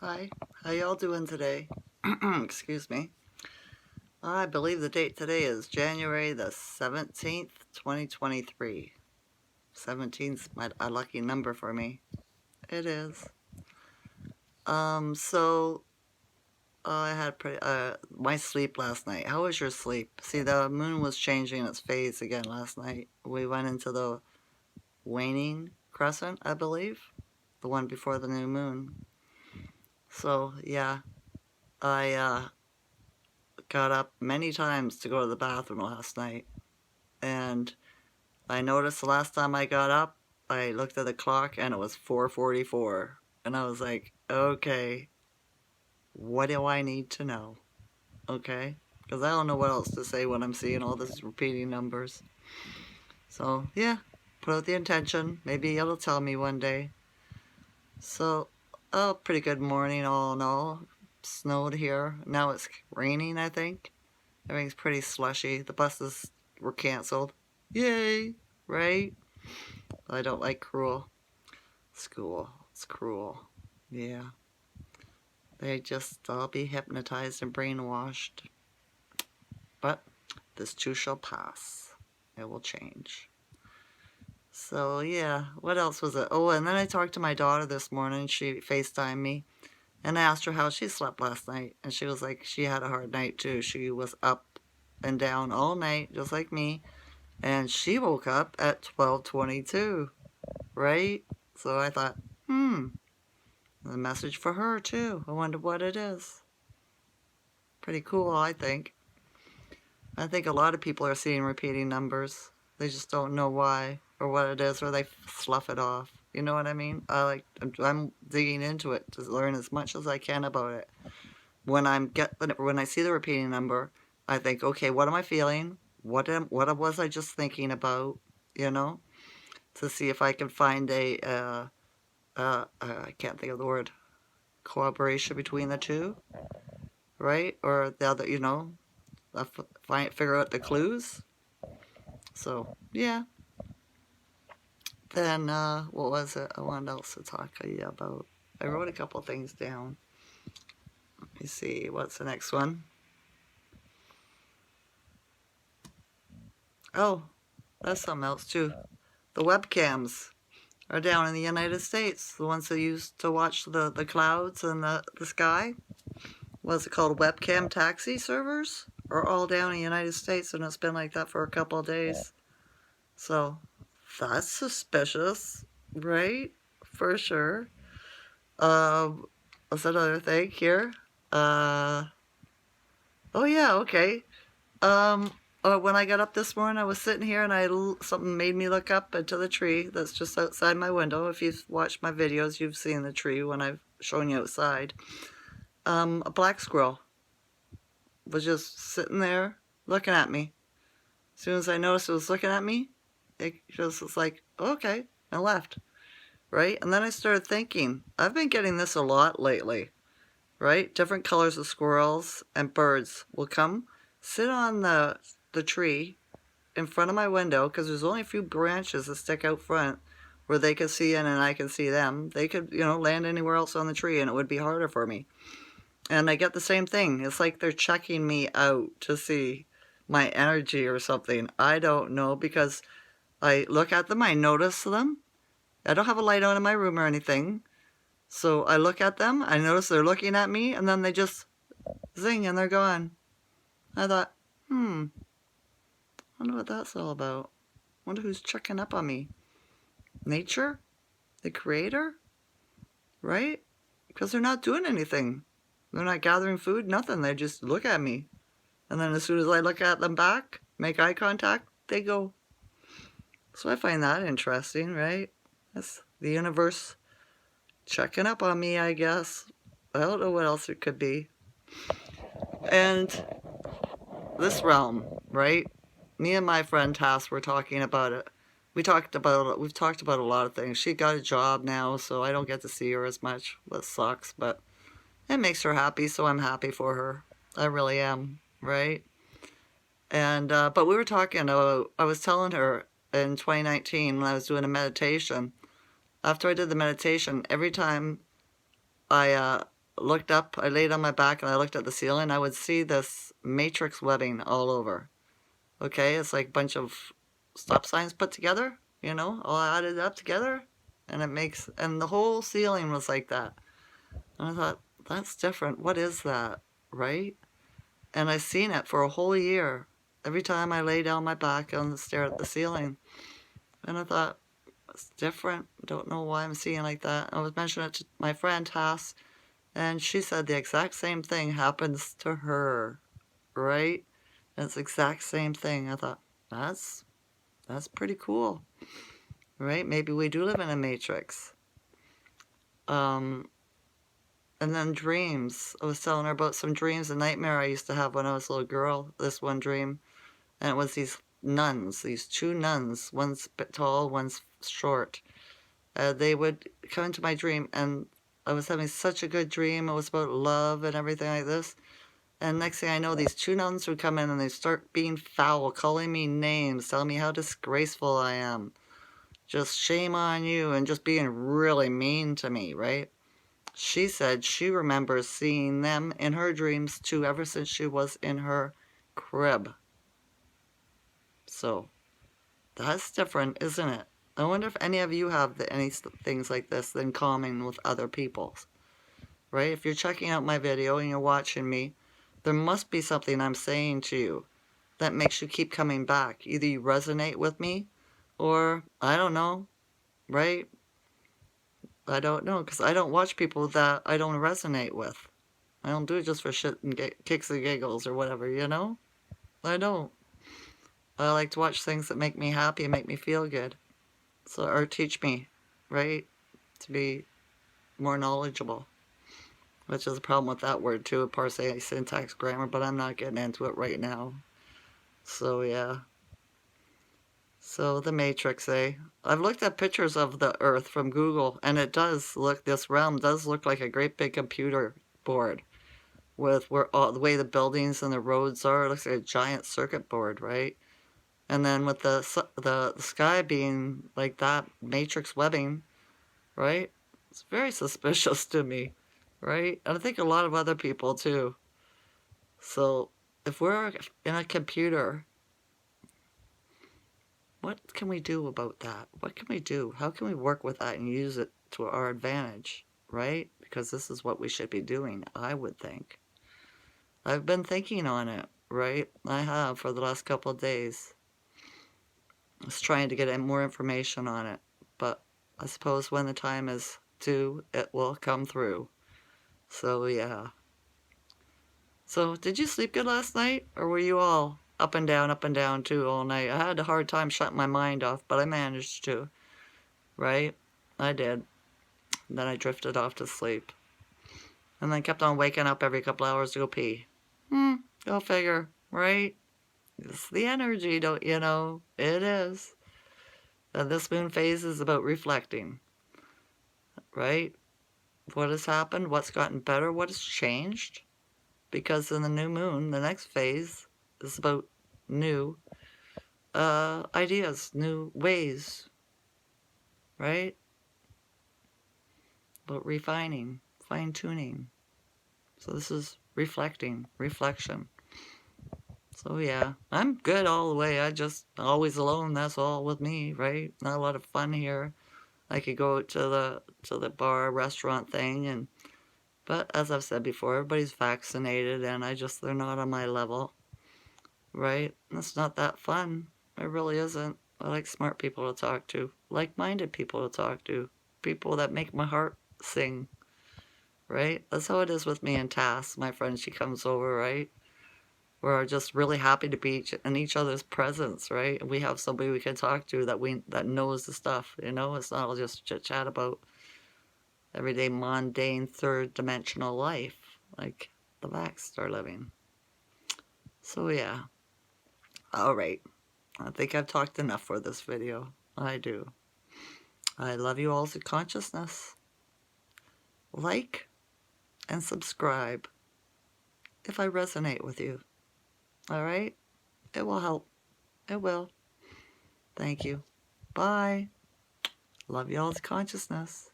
Hi, how y'all doing today? Excuse me. I believe the date today is January the 17th, 2023. 17's a lucky number for me. It is. So I had my sleep last night. How was your sleep? See, the moon was changing its phase again last night. We went into the waning crescent, I believe, the one before the new moon. So yeah, I got up many times to go to the bathroom last night, and I noticed the last time I got up, I looked at the clock and it was 4:44, and I was like, okay, what do I need to know? Okay, because I don't know what else to say when I'm seeing all this repeating numbers. So yeah, put out the intention. Maybe it'll tell me one day. So, oh, pretty good morning all in all. Snowed here. Now it's raining, I think. Everything's pretty slushy. The buses were canceled. Yay! Right? I don't like cruel school. It's cruel. Yeah. They just all be hypnotized and brainwashed. But this too shall pass. It will change. So yeah, what else was it? Oh, and then I talked to my daughter this morning. She FaceTimed me. And I asked her how she slept last night. And she was like, she had a hard night too. She was up and down all night, just like me. And she woke up at 12:22, right? So I thought, a message for her too. I wonder what it is. Pretty cool, I think. I think a lot of people are seeing repeating numbers. They just don't know why or what it is, or they slough it off. You know what I mean? I'm digging into it to learn as much as I can about it. When I see the repeating number, I think, okay, what am I feeling? What was I just thinking about? You know, to see if I can find I can't think of the word, cooperation between the two, right? Or the other, figure out the clues. So yeah. Then what was it? I wanted else to talk to you about. I wrote a couple things down. Let me see. What's the next one? Oh, that's something else too. The webcams are down in the United States. The ones that used to watch the clouds and the sky. What's it called? Webcam taxi servers are all down in the United States, and it's been like that for a couple of days. So that's suspicious, right? For sure. What's another thing here? Uh, oh yeah, okay. When I got up this morning, I was sitting here and something made me look up into the tree that's just outside my window. If you've watched my videos, you've seen the tree when I've shown you outside. A black squirrel was just sitting there looking at me. As soon as I noticed it was looking at me, it just was like, okay, and left. Right? And then I started thinking, I've been getting this a lot lately. Right? Different colors of squirrels and birds will come sit on the tree in front of my window, because there's only a few branches that stick out front where they could see in and I can see them. They could, land anywhere else on the tree and it would be harder for me. And I get the same thing. It's like they're checking me out to see my energy or something. I don't know, because I look at them, I notice them. I don't have a light on in my room or anything. So I look at them, I notice they're looking at me, and then they just zing and they're gone. I thought, wonder what that's all about. Wonder who's checking up on me. Nature? The creator? Right? Because they're not doing anything. They're not gathering food, nothing. They just look at me. And then as soon as I look at them back, make eye contact, they go. So I find that interesting, right? That's the universe checking up on me, I guess. I don't know what else it could be. And this realm, right? Me and my friend Tass were talking about it. We've talked about a lot of things. She got a job now, so I don't get to see her as much. That sucks, but it makes her happy, so I'm happy for her. I really am, right? And but we were talking about, I was telling her in 2019 when I was doing a meditation. After I did the meditation, every time I looked up, I laid on my back and I looked at the ceiling, I would see this matrix webbing all over. Okay, it's like a bunch of stop signs put together, you know, all added up together. And it makes, and the whole ceiling was like that. And I thought, that's different. What is that? Right? And I seen it for a whole year. Every time I lay down my back and stare at the ceiling. And I thought, it's different. Don't know why I'm seeing like that. I was mentioning it to my friend Tass, and she said the exact same thing happens to her. Right? And it's the exact same thing. I thought, that's pretty cool. Right? Maybe we do live in a matrix. And then dreams. I was telling her about some dreams, a nightmare I used to have when I was a little girl. This one dream. And it was these nuns, these two nuns. One's tall, one's short. They would come into my dream, and I was having such a good dream. It was about love and everything like this. And next thing I know, these two nuns would come in and they start being foul, calling me names, telling me how disgraceful I am. Just shame on you, and just being really mean to me, right? She said she remembers seeing them in her dreams too ever since she was in her crib. So, that's different, isn't it? I wonder if any of you have any things like this in common with other people's. Right? If you're checking out my video and you're watching me, there must be something I'm saying to you that makes you keep coming back. Either you resonate with me, or, I don't know, right? I don't know, because I don't watch people that I don't resonate with. I don't do it just for shit and kicks and giggles or whatever, you know? I don't. I like to watch things that make me happy and make me feel good. So, or teach me, right? To be more knowledgeable. Which is a problem with that word too, parsing, syntax, grammar, but I'm not getting into it right now. So yeah. So the Matrix, eh? I've looked at pictures of the Earth from Google, and it does look, this realm does look like a great big computer board with where all the way the buildings and the roads are. It looks like a giant circuit board, right? And then with the sky being like that, matrix webbing, right? It's very suspicious to me, right? And I think a lot of other people too. So if we're in a computer, what can we do about that? What can we do? How can we work with that and use it to our advantage, right? Because this is what we should be doing, I would think. I've been thinking on it, right? I have for the last couple of days. I was trying to get more information on it, but I suppose when the time is due, it will come through. So yeah. So did you sleep good last night, or were you all up and down too all night? I had a hard time shutting my mind off, but I managed to, right? I did. Then I drifted off to sleep. And then kept on waking up every couple hours to go pee. Go figure, right? It's the energy, don't you know? It is. And this moon phase is about reflecting, right? What has happened? What's gotten better? What has changed? Because in the new moon, the next phase is about new ideas, new ways, right? About refining, fine-tuning. So this is reflecting, reflection. So yeah, I'm good all the way. I just always alone. That's all with me, right? Not a lot of fun here. I could go to the bar, restaurant thing, but as I've said before, everybody's vaccinated, and they're not on my level, right? And it's not that fun. It really isn't. I like smart people to talk to, like-minded people to talk to, people that make my heart sing, right? That's how it is with me and Tass, my friend. She comes over, right? We're just really happy to be in each other's presence, right? And we have somebody we can talk to that knows the stuff, you know? It's not all just chit-chat about everyday mundane third-dimensional life like the Vax are living. So yeah. All right. I think I've talked enough for this video. I do. I love you all to consciousness. Like and subscribe if I resonate with you. All right? It will help. It will. Thank you. Bye. Love you all to consciousness.